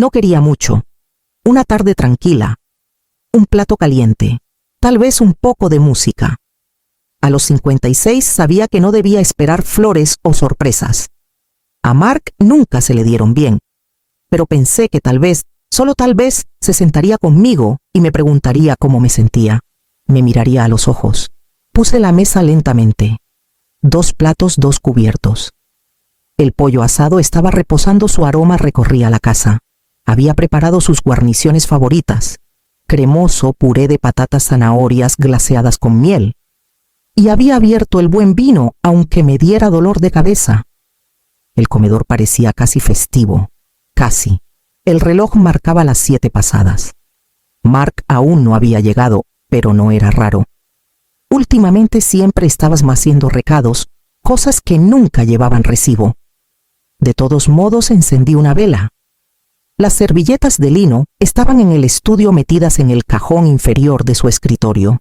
No quería mucho. Una tarde tranquila. Un plato caliente. Tal vez un poco de música. A los 56 sabía que no debía esperar flores o sorpresas. A Mark nunca se le dieron bien. Pero pensé que tal vez, solo tal vez, se sentaría conmigo y me preguntaría cómo me sentía. Me miraría a los ojos. Puse la mesa lentamente. 2 platos, 2 cubiertos. El pollo asado estaba reposando, su aroma recorría la casa. Había preparado sus guarniciones favoritas. Cremoso puré de patatas, zanahorias glaseadas con miel. Y había abierto el buen vino, aunque me diera dolor de cabeza. El comedor parecía casi festivo. Casi. El reloj marcaba las 7 pasadas. Mark aún no había llegado, pero no era raro. Últimamente siempre estabas haciendo recados, cosas que nunca llevaban recibo. De todos modos encendí una vela. Las servilletas de lino estaban en el estudio metidas en el cajón inferior de su escritorio.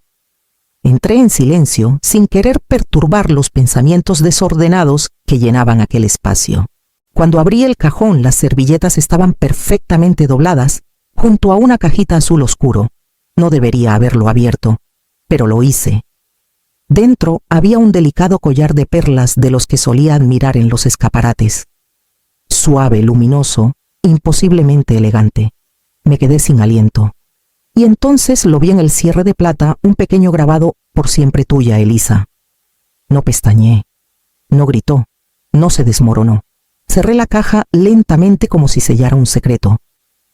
Entré en silencio, sin querer perturbar los pensamientos desordenados que llenaban aquel espacio. Cuando abrí el cajón, las servilletas estaban perfectamente dobladas, junto a una cajita azul oscuro. No debería haberlo abierto, pero lo hice. Dentro había un delicado collar de perlas de los que solía admirar en los escaparates. Suave, luminoso, imposiblemente elegante. Me quedé sin aliento. Y entonces lo vi en el cierre de plata, un pequeño grabado: por siempre tuya, Elisa. No pestañeé. No gritó. No se desmoronó. Cerré la caja lentamente como si sellara un secreto.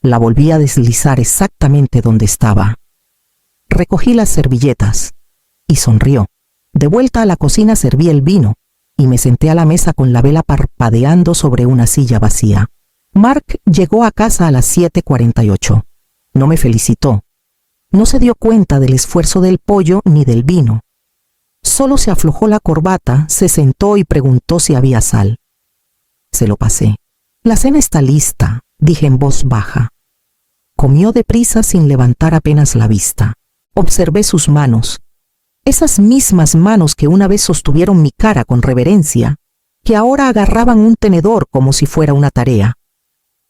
La volví a deslizar exactamente donde estaba. Recogí las servilletas. Y sonrió. De vuelta a la cocina serví el vino, y me senté a la mesa con la vela parpadeando sobre una silla vacía. Mark llegó a casa a las 7:48. No me felicitó. No se dio cuenta del esfuerzo del pollo ni del vino. Solo se aflojó la corbata, se sentó y preguntó si había sal. Se lo pasé. La cena está lista, dije en voz baja. Comió deprisa sin levantar apenas la vista. Observé sus manos. Esas mismas manos que una vez sostuvieron mi cara con reverencia, que ahora agarraban un tenedor como si fuera una tarea.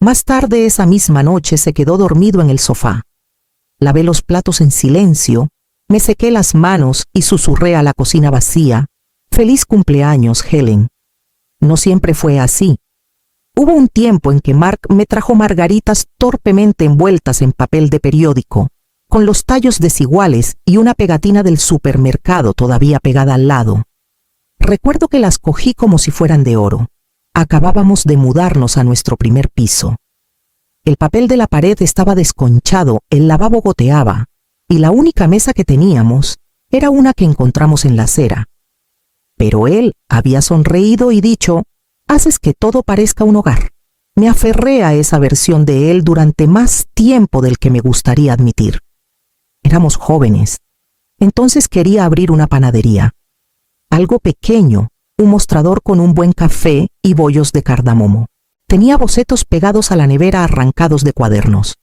Más tarde esa misma noche se quedó dormido en el sofá. Lavé los platos en silencio, me sequé las manos y susurré a la cocina vacía: «Feliz cumpleaños, Helen». No siempre fue así. Hubo un tiempo en que Mark me trajo margaritas torpemente envueltas en papel de periódico, con los tallos desiguales y una pegatina del supermercado todavía pegada al lado. Recuerdo que las cogí como si fueran de oro. Acabábamos de mudarnos a nuestro primer piso. El papel de la pared estaba desconchado, el lavabo goteaba, y la única mesa que teníamos era una que encontramos en la acera. Pero él había sonreído y dicho: «Haces que todo parezca un hogar». Me aferré a esa versión de él durante más tiempo del que me gustaría admitir. Éramos jóvenes. Entonces quería abrir una panadería. Algo pequeño, un mostrador con un buen café y bollos de cardamomo. Tenía bocetos pegados a la nevera arrancados de cuadernos.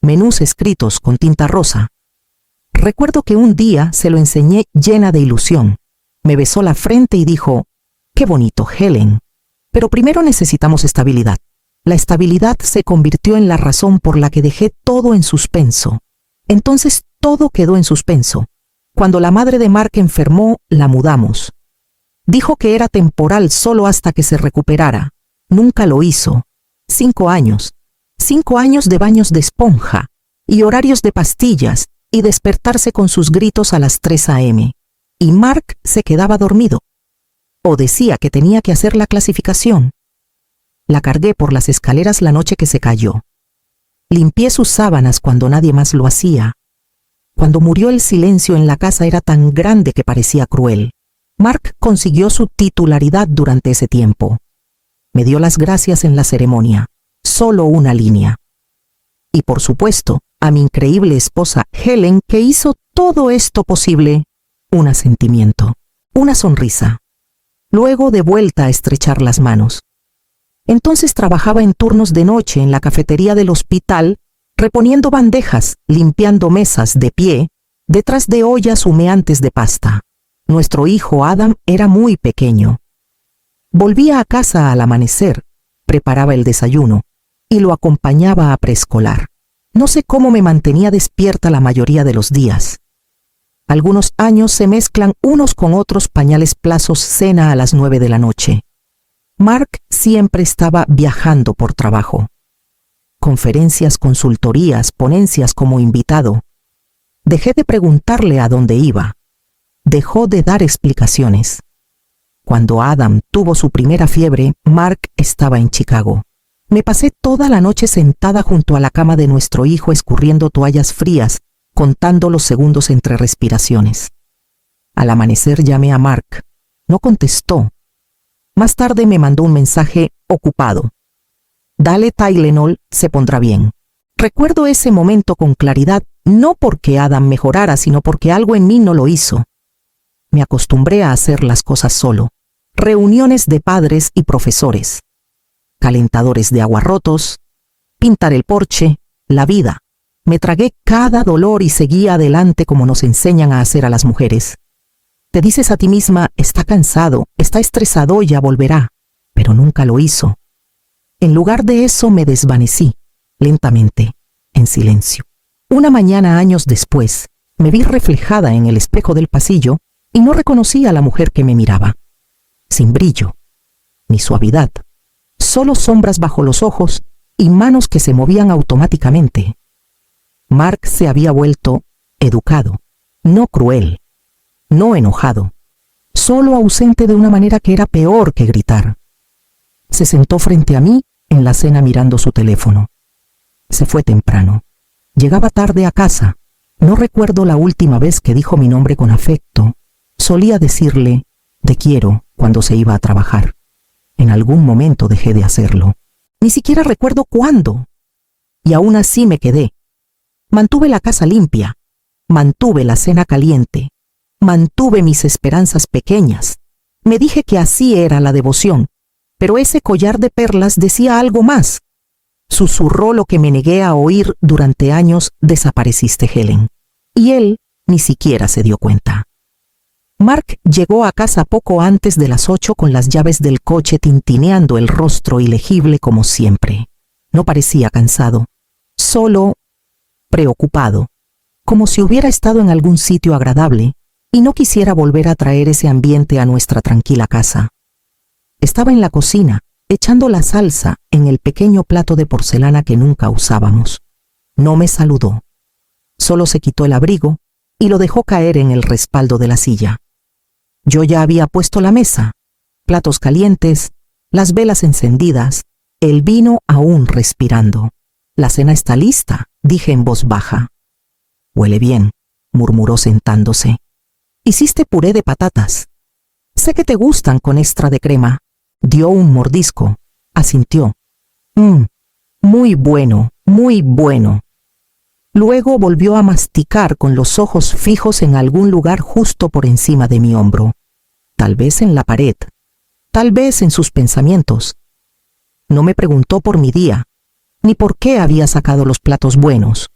Menús escritos con tinta rosa. Recuerdo que un día se lo enseñé llena de ilusión. Me besó la frente y dijo: «Qué bonito, Helen. Pero primero necesitamos estabilidad». La estabilidad se convirtió en la razón por la que dejé todo en suspenso. Entonces todo quedó en suspenso. Cuando la madre de Mark enfermó, la mudamos. Dijo que era temporal solo hasta que se recuperara. Nunca lo hizo. 5 años. 5 años de baños de esponja, y horarios de pastillas, y despertarse con sus gritos a las 3 a.m. Y Mark se quedaba dormido. O decía que tenía que hacer la clasificación. La cargué por las escaleras la noche que se cayó. Limpié sus sábanas cuando nadie más lo hacía. Cuando murió, el silencio en la casa era tan grande que parecía cruel. Mark consiguió su titularidad durante ese tiempo. Me dio las gracias en la ceremonia. Solo una línea. Y por supuesto, a mi increíble esposa Helen, que hizo todo esto posible, un asentimiento, una sonrisa. Luego de vuelta a estrechar las manos. Entonces trabajaba en turnos de noche en la cafetería del hospital, reponiendo bandejas, limpiando mesas de pie, detrás de ollas humeantes de pasta. Nuestro hijo Adam era muy pequeño. Volvía a casa al amanecer, preparaba el desayuno, y lo acompañaba a preescolar. No sé cómo me mantenía despierta la mayoría de los días. Algunos años se mezclan unos con otros, pañales plazos, cena a las 9 de la noche. Mark siempre estaba viajando por trabajo. Conferencias, consultorías, ponencias como invitado. Dejé de preguntarle a dónde iba. Dejó de dar explicaciones. Cuando Adam tuvo su primera fiebre, Mark estaba en Chicago. Me pasé toda la noche sentada junto a la cama de nuestro hijo escurriendo toallas frías, contando los segundos entre respiraciones. Al amanecer llamé a Mark. No contestó. Más tarde me mandó un mensaje: ocupado. Dale Tylenol, se pondrá bien. Recuerdo ese momento con claridad, no porque Adam mejorara, sino porque algo en mí no lo hizo. Me acostumbré a hacer las cosas solo. Reuniones de padres y profesores. Calentadores de agua rotos. Pintar el porche. La vida. Me tragué cada dolor y seguí adelante como nos enseñan a hacer a las mujeres. Te dices a ti misma: está cansado, está estresado, ya volverá. Pero nunca lo hizo. En lugar de eso me desvanecí, lentamente, en silencio. Una mañana, años después, me vi reflejada en el espejo del pasillo y no reconocí a la mujer que me miraba. Sin brillo, ni suavidad, solo sombras bajo los ojos y manos que se movían automáticamente. Mark se había vuelto educado, no cruel, no enojado, solo ausente de una manera que era peor que gritar. Se sentó frente a mí en la cena mirando su teléfono. Se fue temprano. Llegaba tarde a casa. No recuerdo la última vez que dijo mi nombre con afecto. Solía decirle: te quiero, cuando se iba a trabajar. En algún momento dejé de hacerlo. Ni siquiera recuerdo cuándo. Y aún así me quedé. Mantuve la casa limpia. Mantuve la cena caliente. Mantuve mis esperanzas pequeñas. Me dije que así era la devoción. Pero ese collar de perlas decía algo más. Susurró lo que me negué a oír durante años: desapareciste, Helen. Y él ni siquiera se dio cuenta. Mark llegó a casa poco antes de las 8 con las llaves del coche, tintineando el rostro ilegible como siempre. No parecía cansado, solo preocupado, como si hubiera estado en algún sitio agradable y no quisiera volver a traer ese ambiente a nuestra tranquila casa. Estaba en la cocina, echando la salsa en el pequeño plato de porcelana que nunca usábamos. No me saludó. Solo se quitó el abrigo y lo dejó caer en el respaldo de la silla. Yo ya había puesto la mesa, platos calientes, las velas encendidas, el vino aún respirando. La cena está lista, dije en voz baja. Huele bien, murmuró sentándose. Hiciste puré de patatas. Sé que te gustan con extra de crema. Dio un mordisco, asintió. Muy bueno, muy bueno. Luego volvió a masticar con los ojos fijos en algún lugar justo por encima de mi hombro. Tal vez en la pared, tal vez en sus pensamientos. No me preguntó por mi día, ni por qué había sacado los platos buenos,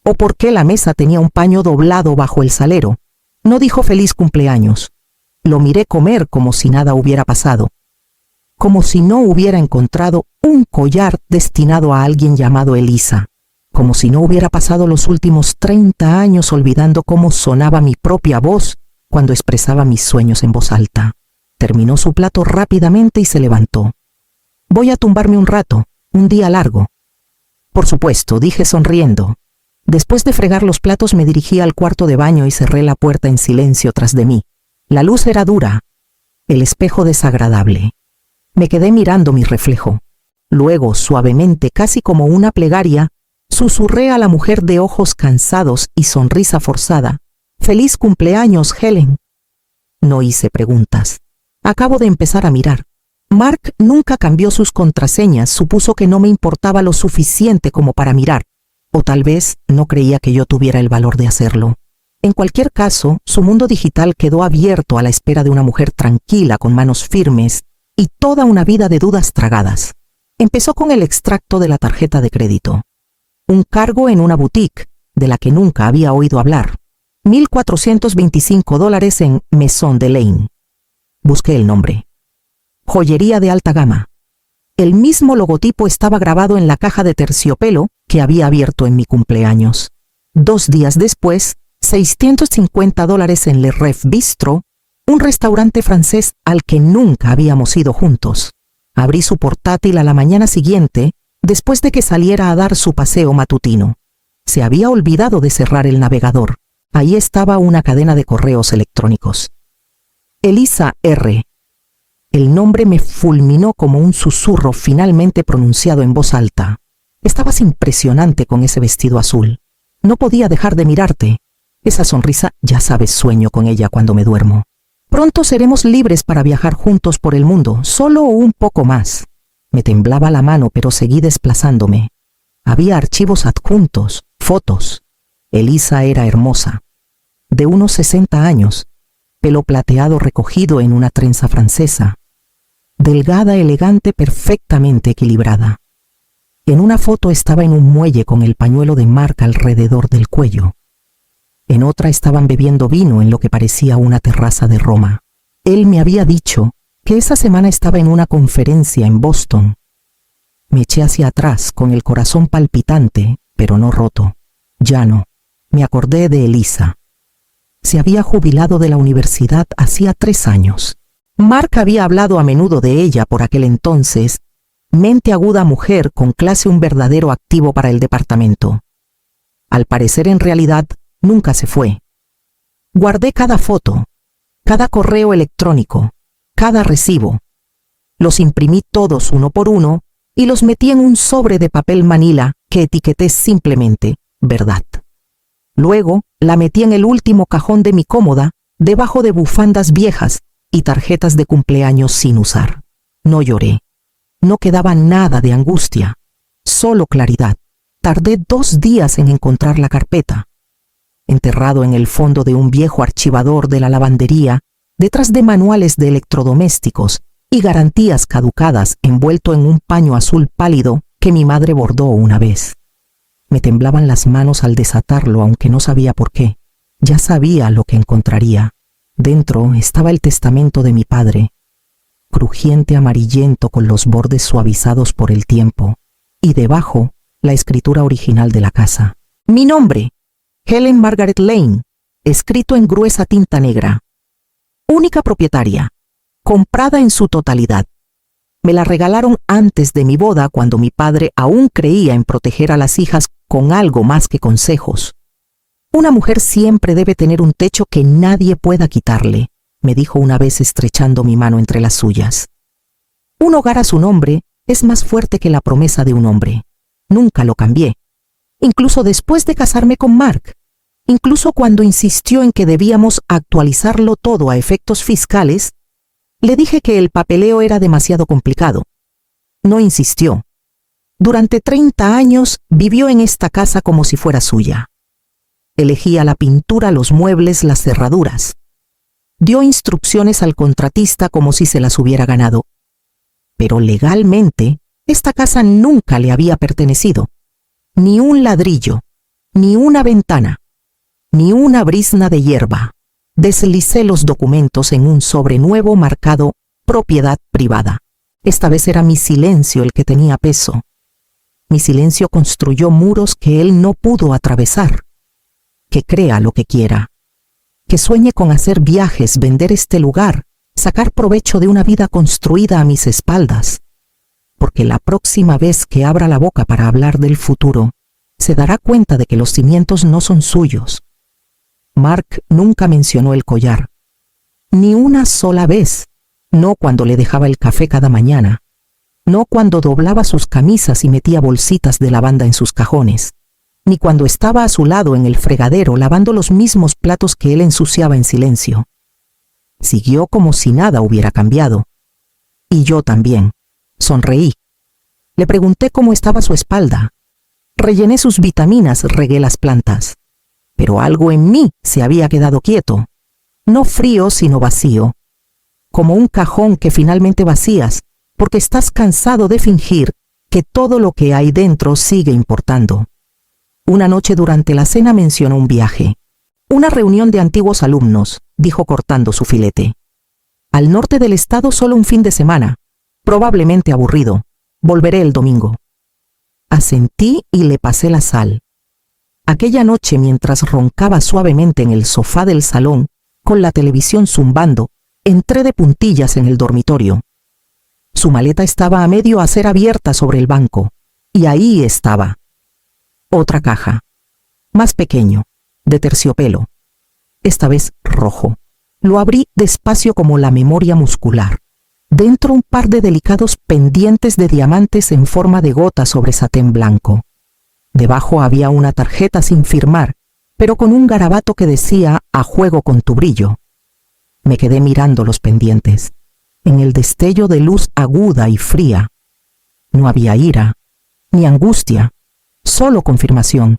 o por qué la mesa tenía un paño doblado bajo el salero. No dijo feliz cumpleaños. Lo miré comer como si nada hubiera pasado, como si no hubiera encontrado un collar destinado a alguien llamado Elisa, como si no hubiera pasado los últimos 30 años olvidando cómo sonaba mi propia voz cuando expresaba mis sueños en voz alta. Terminó su plato rápidamente y se levantó. Voy a tumbarme un rato, un día largo. Por supuesto, dije sonriendo. Después de fregar los platos me dirigí al cuarto de baño y cerré la puerta en silencio tras de mí. La luz era dura, el espejo desagradable. Me quedé mirando mi reflejo. Luego, suavemente, casi como una plegaria, susurré a la mujer de ojos cansados y sonrisa forzada: «¡Feliz cumpleaños, Helen!». No hice preguntas. Acabo de empezar a mirar. Mark nunca cambió sus contraseñas, supuso que no me importaba lo suficiente como para mirar, o tal vez no creía que yo tuviera el valor de hacerlo. En cualquier caso, su mundo digital quedó abierto a la espera de una mujer tranquila, con manos firmes y toda una vida de dudas tragadas. Empezó con el extracto de la tarjeta de crédito. Un cargo en una boutique, de la que nunca había oído hablar. $1,425 en Maison de Lane. Busqué el nombre. Joyería de alta gama. El mismo logotipo estaba grabado en la caja de terciopelo que había abierto en mi cumpleaños. 2 días después, $650 en Le Rêve Bistro, un restaurante francés al que nunca habíamos ido juntos. Abrí su portátil a la mañana siguiente, después de que saliera a dar su paseo matutino. Se había olvidado de cerrar el navegador. Ahí estaba una cadena de correos electrónicos. Elisa R. El nombre me fulminó como un susurro finalmente pronunciado en voz alta. Estabas impresionante con ese vestido azul. No podía dejar de mirarte. Esa sonrisa, ya sabes, sueño con ella cuando me duermo. Pronto seremos libres para viajar juntos por el mundo, solo un poco más. Me temblaba la mano, pero seguí desplazándome. Había archivos adjuntos, fotos. Elisa era hermosa. De unos 60 años, pelo plateado recogido en una trenza francesa. Delgada, elegante, perfectamente equilibrada. En una foto estaba en un muelle con el pañuelo de Marc alrededor del cuello. En otra estaban bebiendo vino en lo que parecía una terraza de Roma. Él me había dicho que esa semana estaba en una conferencia en Boston. Me eché hacia atrás con el corazón palpitante, pero no roto. Ya no. Me acordé de Elisa. Se había jubilado de la universidad hacía 3 años. Marc había hablado a menudo de ella por aquel entonces. Mente aguda mujer con clase, un verdadero activo para el departamento. Al parecer, en realidad, nunca se fue. Guardé cada foto, cada correo electrónico, cada recibo. Los imprimí todos uno por uno y los metí en un sobre de papel manila que etiqueté simplemente verdad. Luego la metí en el último cajón de mi cómoda, debajo de bufandas viejas y tarjetas de cumpleaños sin usar. No lloré. No quedaba nada de angustia, solo claridad. Tardé 2 días en encontrar la carpeta. Enterrado en el fondo de un viejo archivador de la lavandería, detrás de manuales de electrodomésticos y garantías caducadas, envuelto en un paño azul pálido que mi madre bordó una vez. Me temblaban las manos al desatarlo, aunque no sabía por qué. Ya sabía lo que encontraría. Dentro estaba el testamento de mi padre, crujiente amarillento con los bordes suavizados por el tiempo, y debajo la escritura original de la casa. Mi nombre, Helen Margaret Lane, escrito en gruesa tinta negra. Única propietaria, comprada en su totalidad. Me la regalaron antes de mi boda, cuando mi padre aún creía en proteger a las hijas con algo más que consejos. Una mujer siempre debe tener un techo que nadie pueda quitarle, me dijo una vez estrechando mi mano entre las suyas. Un hogar a su nombre es más fuerte que la promesa de un hombre. Nunca lo cambié. Incluso después de casarme con Marc. Incluso cuando insistió en que debíamos actualizarlo todo a efectos fiscales, le dije que el papeleo era demasiado complicado. No insistió. Durante 30 años vivió en esta casa como si fuera suya. Elegía la pintura, los muebles, las cerraduras. Dio instrucciones al contratista como si se las hubiera ganado. Pero legalmente, esta casa nunca le había pertenecido. Ni un ladrillo, ni una ventana, ni una brizna de hierba. Deslicé los documentos en un sobre nuevo marcado propiedad privada. Esta vez era mi silencio el que tenía peso. Mi silencio construyó muros que él no pudo atravesar. Que crea lo que quiera. Que sueñe con hacer viajes, vender este lugar, sacar provecho de una vida construida a mis espaldas. Porque la próxima vez que abra la boca para hablar del futuro, se dará cuenta de que los cimientos no son suyos. Marc nunca mencionó el collar. Ni una sola vez. No cuando le dejaba el café cada mañana. No cuando doblaba sus camisas y metía bolsitas de lavanda en sus cajones. Ni cuando estaba a su lado en el fregadero lavando los mismos platos que él ensuciaba en silencio. Siguió como si nada hubiera cambiado. Y yo también. Sonreí. Le pregunté cómo estaba su espalda. Rellené sus vitaminas, regué las plantas. Pero algo en mí se había quedado quieto. No frío, sino vacío. Como un cajón que finalmente vacías, porque estás cansado de fingir que todo lo que hay dentro sigue importando. Una noche durante la cena mencionó un viaje. Una reunión de antiguos alumnos, dijo cortando su filete. Al norte del estado solo un fin de semana, probablemente aburrido. Volveré el domingo. Asentí y le pasé la sal. Aquella noche, mientras roncaba suavemente en el sofá del salón, con la televisión zumbando, entré de puntillas en el dormitorio. Su maleta estaba a medio hacer abierta sobre el banco, y ahí estaba. Otra caja, más pequeño, de terciopelo, esta vez rojo. Lo abrí despacio como la memoria muscular. Dentro un par de delicados pendientes de diamantes en forma de gota sobre satén blanco. Debajo había una tarjeta sin firmar, pero con un garabato que decía «A juego con tu brillo». Me quedé mirando los pendientes. En el destello de luz aguda y fría. No había ira, ni angustia, solo confirmación.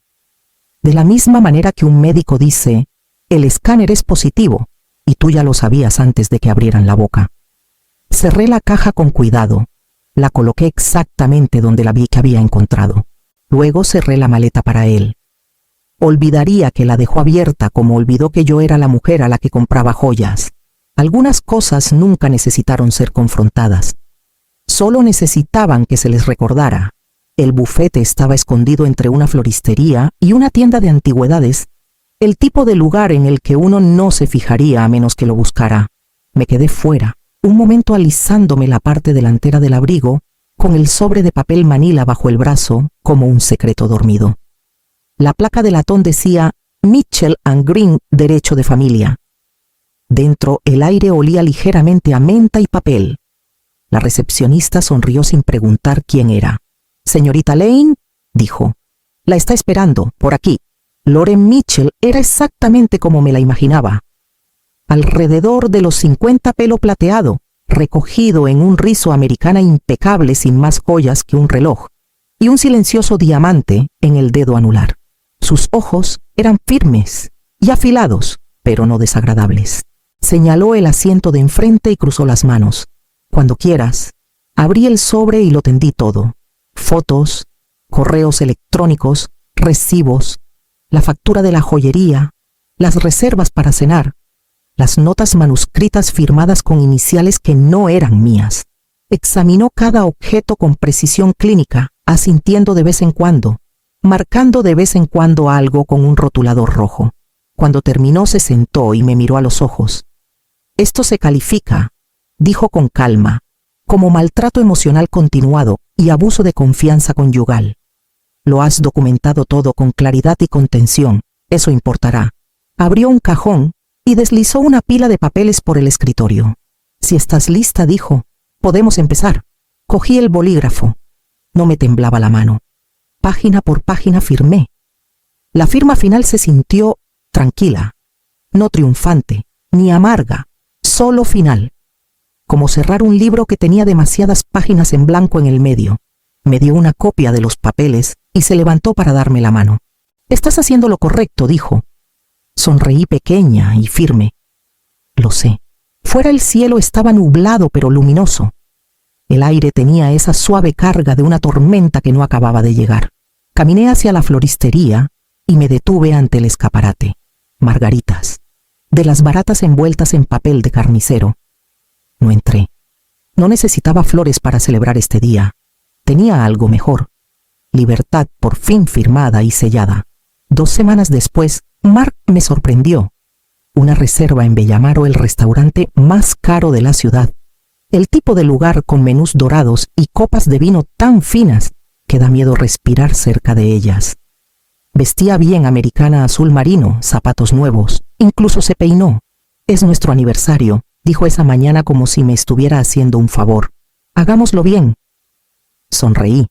De la misma manera que un médico dice, el escáner es positivo, y tú ya lo sabías antes de que abrieran la boca. Cerré la caja con cuidado, la coloqué exactamente donde la vi que había encontrado. Luego cerré la maleta para él. Olvidaría que la dejó abierta como olvidó que yo era la mujer a la que compraba joyas. Algunas cosas nunca necesitaron ser confrontadas. Solo necesitaban que se les recordara. El bufete estaba escondido entre una floristería y una tienda de antigüedades, el tipo de lugar en el que uno no se fijaría a menos que lo buscara. Me quedé fuera, un momento alisándome la parte delantera del abrigo, con el sobre de papel manila bajo el brazo, como un secreto dormido. La placa de latón decía Mitchell & Green, derecho de familia. Dentro el aire olía ligeramente a menta y papel. La recepcionista sonrió sin preguntar quién era. «Señorita Lane», dijo, «la está esperando, por aquí». Loren Mitchell era exactamente como me la imaginaba. Alrededor de los 50, pelo plateado, recogido en un rizo americana impecable sin más joyas que un reloj, y un silencioso diamante en el dedo anular. Sus ojos eran firmes y afilados, pero no desagradables. Señaló el asiento de enfrente y cruzó las manos. «Cuando quieras». Abrí el sobre y lo tendí todo. Fotos, correos electrónicos, recibos, la factura de la joyería, las reservas para cenar, las notas manuscritas firmadas con iniciales que no eran mías. Examinó cada objeto con precisión clínica, asintiendo de vez en cuando, marcando de vez en cuando algo con un rotulador rojo. Cuando terminó se sentó y me miró a los ojos. «Esto se califica», dijo con calma, «como maltrato emocional continuado y abuso de confianza conyugal. Lo has documentado todo con claridad y contención, eso importará». Abrió un cajón y deslizó una pila de papeles por el escritorio. «Si estás lista», dijo, «podemos empezar». Cogí el bolígrafo. No me temblaba la mano. Página por página firmé. La firma final se sintió tranquila, no triunfante, ni amarga, solo final. Como cerrar un libro que tenía demasiadas páginas en blanco en el medio. Me dio una copia de los papeles y se levantó para darme la mano. «Estás haciendo lo correcto», dijo. Sonreí pequeña y firme. Lo sé. Fuera el cielo estaba nublado pero luminoso. El aire tenía esa suave carga de una tormenta que no acababa de llegar. Caminé hacia la floristería y me detuve ante el escaparate. Margaritas, de las baratas envueltas en papel de carnicero. No entré. No necesitaba flores para celebrar este día. Tenía algo mejor. Libertad por fin firmada y sellada. 2 semanas después, Mark me sorprendió. Una reserva en Bellamaro, el restaurante más caro de la ciudad. El tipo de lugar con menús dorados y copas de vino tan finas que da miedo respirar cerca de ellas. Vestía bien americana azul marino, zapatos nuevos, incluso se peinó. «Es nuestro aniversario», dijo esa mañana como si me estuviera haciendo un favor. «Hagámoslo bien». Sonreí.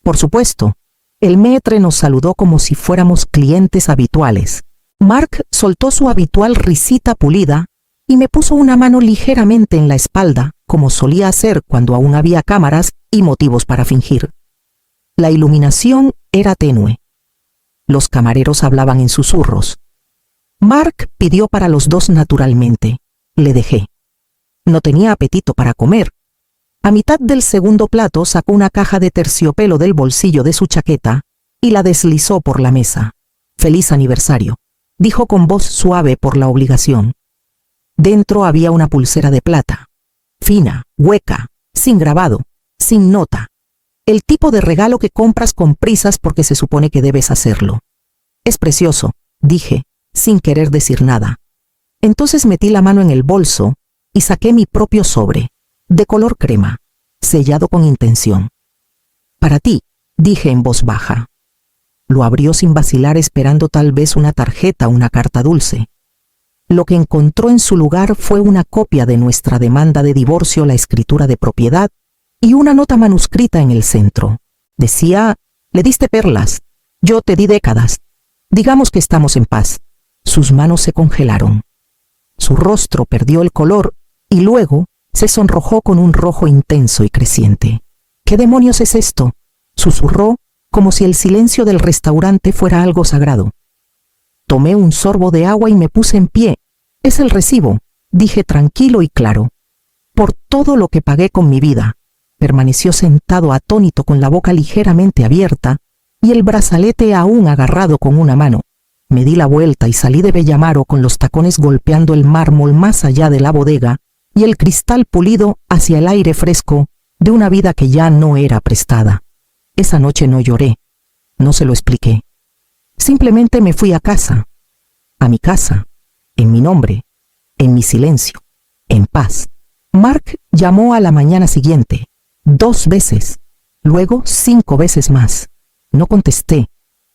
«Por supuesto». El maître nos saludó como si fuéramos clientes habituales. Mark soltó su habitual risita pulida y me puso una mano ligeramente en la espalda, como solía hacer cuando aún había cámaras y motivos para fingir. La iluminación era tenue. Los camareros hablaban en susurros. Mark pidió para los dos naturalmente. Le dejé. No tenía apetito para comer. A mitad del segundo plato sacó una caja de terciopelo del bolsillo de su chaqueta y la deslizó por la mesa. «Feliz aniversario», dijo con voz suave por la obligación. Dentro había una pulsera de plata, fina, hueca, sin grabado, sin nota. El tipo de regalo que compras con prisas porque se supone que debes hacerlo. Es precioso, dije, sin querer decir nada. Entonces metí la mano en el bolso y saqué mi propio sobre, de color crema, sellado con intención. Para ti, dije en voz baja. Lo abrió sin vacilar, esperando tal vez una tarjeta o una carta dulce. Lo que encontró en su lugar fue una copia de nuestra demanda de divorcio, la escritura de propiedad y una nota manuscrita en el centro. Decía: le diste perlas, yo te di décadas. Digamos que estamos en paz. Sus manos se congelaron. Su rostro perdió el color y luego se sonrojó con un rojo intenso y creciente. ¿Qué demonios es esto?, susurró, como si el silencio del restaurante fuera algo sagrado. Tomé un sorbo de agua y me puse en pie. Es el recibo, dije tranquilo y claro. Por todo lo que pagué con mi vida. Permaneció sentado atónito con la boca ligeramente abierta y el brazalete aún agarrado con una mano. Me di la vuelta y salí de Bellamaro con los tacones golpeando el mármol más allá de la bodega y el cristal pulido hacia el aire fresco de una vida que ya no era prestada. Esa noche no lloré, no se lo expliqué. Simplemente me fui a casa, a mi casa, en mi nombre, en mi silencio, en paz. Mark llamó a la mañana siguiente, 2 veces, luego 5 veces más. No contesté.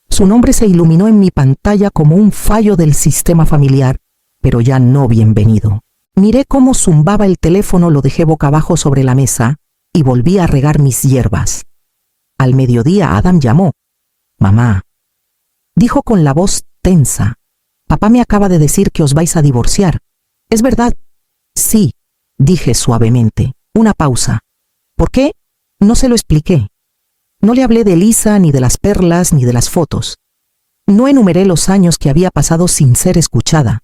Su nombre se iluminó en mi pantalla como un fallo del sistema familiar, pero ya no bienvenido. Miré cómo zumbaba el teléfono, lo dejé boca abajo sobre la mesa y volví a regar mis hierbas. Al mediodía Adam llamó. «Mamá», dijo con la voz tensa, «papá me acaba de decir que os vais a divorciar. ¿Es verdad?» «Sí», dije suavemente. Una pausa. ¿Por qué? No se lo expliqué. No le hablé de Lisa, ni de las perlas, ni de las fotos. No enumeré los años que había pasado sin ser escuchada.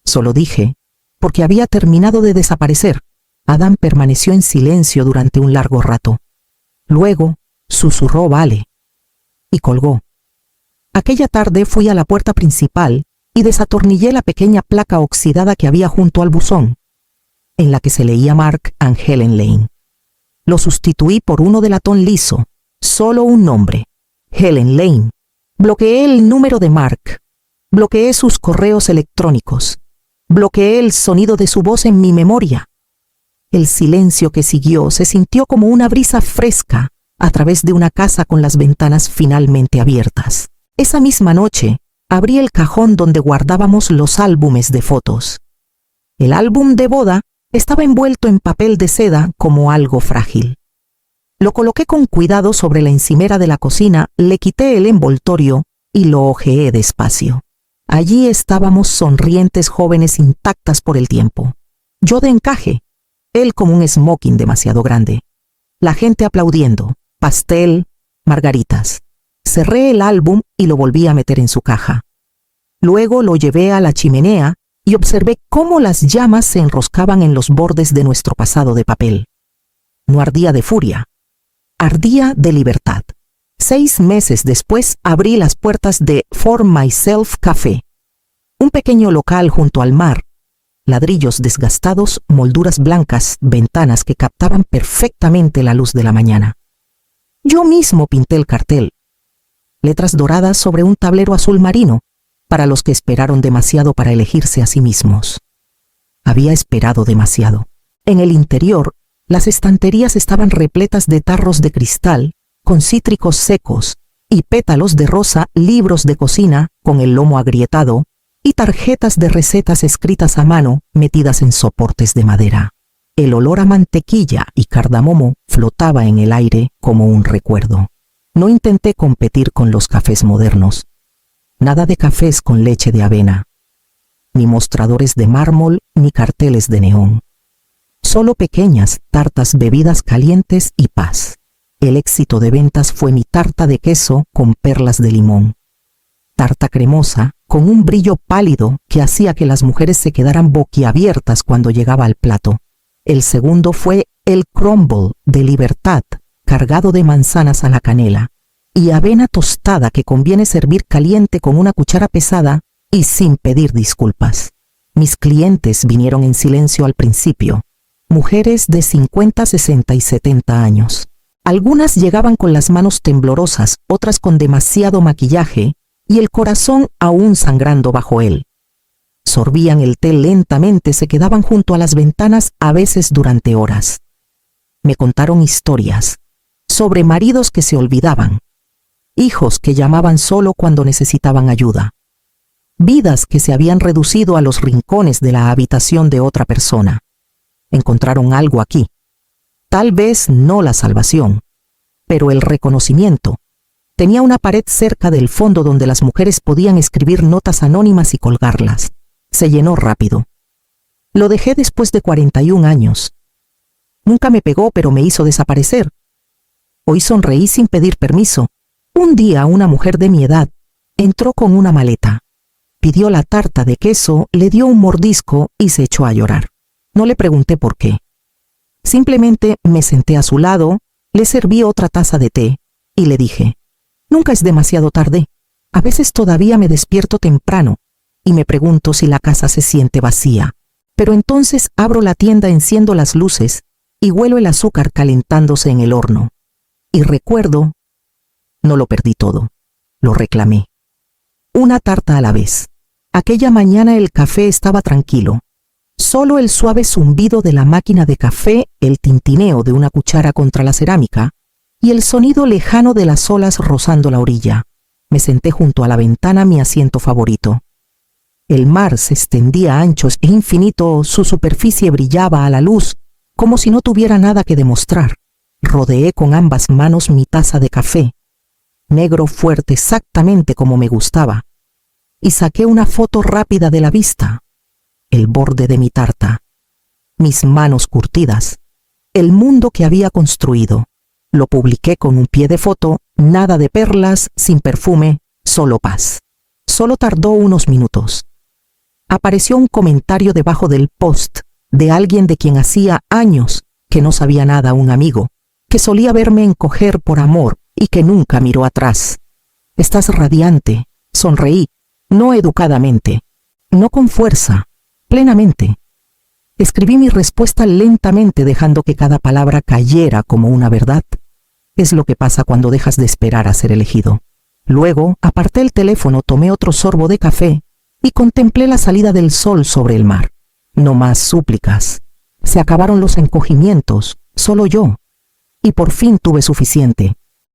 Solo dije, porque había terminado de desaparecer. Adam permaneció en silencio durante un largo rato. Luego, susurró «vale» y colgó. Aquella tarde fui a la puerta principal y desatornillé la pequeña placa oxidada que había junto al buzón, en la que se leía Mark and Helen Lane. Lo sustituí por uno de latón liso, solo un nombre, Helen Lane. Bloqueé el número de Mark, bloqueé sus correos electrónicos, bloqueé el sonido de su voz en mi memoria. El silencio que siguió se sintió como una brisa fresca a través de una casa con las ventanas finalmente abiertas. Esa misma noche, abrí el cajón donde guardábamos los álbumes de fotos. El álbum de boda estaba envuelto en papel de seda como algo frágil. Lo coloqué con cuidado sobre la encimera de la cocina, le quité el envoltorio y lo hojeé despacio. Allí estábamos sonrientes jóvenes intactas por el tiempo. Yo de encaje, él como un smoking demasiado grande. La gente aplaudiendo, pastel, margaritas. Cerré el álbum y lo volví a meter en su caja. Luego lo llevé a la chimenea y observé cómo las llamas se enroscaban en los bordes de nuestro pasado de papel. No ardía de furia, ardía de libertad. 6 meses después abrí las puertas de For Myself Café, un pequeño local junto al mar, ladrillos desgastados, molduras blancas, ventanas que captaban perfectamente la luz de la mañana. Yo mismo pinté el cartel, letras doradas sobre un tablero azul marino, para los que esperaron demasiado para elegirse a sí mismos. Había esperado demasiado. En el interior, las estanterías estaban repletas de tarros de cristal, con cítricos secos, y pétalos de rosa, libros de cocina, con el lomo agrietado, y tarjetas de recetas escritas a mano, metidas en soportes de madera. El olor a mantequilla y cardamomo flotaba en el aire como un recuerdo. No intenté competir con los cafés modernos. Nada de cafés con leche de avena, ni mostradores de mármol, ni carteles de neón. Solo pequeñas tartas, bebidas calientes y paz. El éxito de ventas fue mi tarta de queso con perlas de limón. Tarta cremosa, con un brillo pálido que hacía que las mujeres se quedaran boquiabiertas cuando llegaba al plato. El segundo fue el crumble de libertad, cargado de manzanas a la canela, y avena tostada que conviene servir caliente con una cuchara pesada y sin pedir disculpas. Mis clientes vinieron en silencio al principio, mujeres de 50, 60 y 70 años. Algunas llegaban con las manos temblorosas, otras con demasiado maquillaje y el corazón aún sangrando bajo él. Sorbían el té lentamente, se quedaban junto a las ventanas a veces durante horas. Me contaron historias sobre maridos que se olvidaban, hijos que llamaban solo cuando necesitaban ayuda, vidas que se habían reducido a los rincones de la habitación de otra persona. Encontraron algo aquí. Tal vez no la salvación, pero el reconocimiento. Tenía una pared cerca del fondo donde las mujeres podían escribir notas anónimas y colgarlas. Se llenó rápido. Lo dejé después de 41 años. Nunca me pegó, pero me hizo desaparecer. Hoy sonreí sin pedir permiso. Un día una mujer de mi edad entró con una maleta. Pidió la tarta de queso, le dio un mordisco y se echó a llorar. No le pregunté por qué. Simplemente me senté a su lado, le serví otra taza de té y le dije: nunca es demasiado tarde. A veces todavía me despierto temprano y me pregunto si la casa se siente vacía. Pero entonces abro la tienda, enciendo las luces y huelo el azúcar calentándose en el horno. Y recuerdo, no lo perdí todo, lo reclamé. Una tarta a la vez. Aquella mañana el café estaba tranquilo. Solo el suave zumbido de la máquina de café, el tintineo de una cuchara contra la cerámica y el sonido lejano de las olas rozando la orilla. Me senté junto a la ventana, mi asiento favorito. El mar se extendía ancho e infinito, su superficie brillaba a la luz, como si no tuviera nada que demostrar. Rodeé con ambas manos mi taza de café, negro fuerte exactamente como me gustaba, y saqué una foto rápida de la vista. El borde de mi tarta, mis manos curtidas, el mundo que había construido. Lo publiqué con un pie de foto, nada de perlas, sin perfume, solo paz. Solo tardó unos minutos. Apareció un comentario debajo del post de alguien de quien hacía años que no sabía nada, un amigo, que solía verme encoger por amor y que nunca miró atrás. Estás radiante, sonreí, no educadamente, no con fuerza, plenamente. Escribí mi respuesta lentamente, dejando que cada palabra cayera como una verdad. Es lo que pasa cuando dejas de esperar a ser elegido. Luego aparté el teléfono, tomé otro sorbo de café y contemplé la salida del sol sobre el mar. No más súplicas. Se acabaron los encogimientos, solo yo. Y por fin tuve suficiente.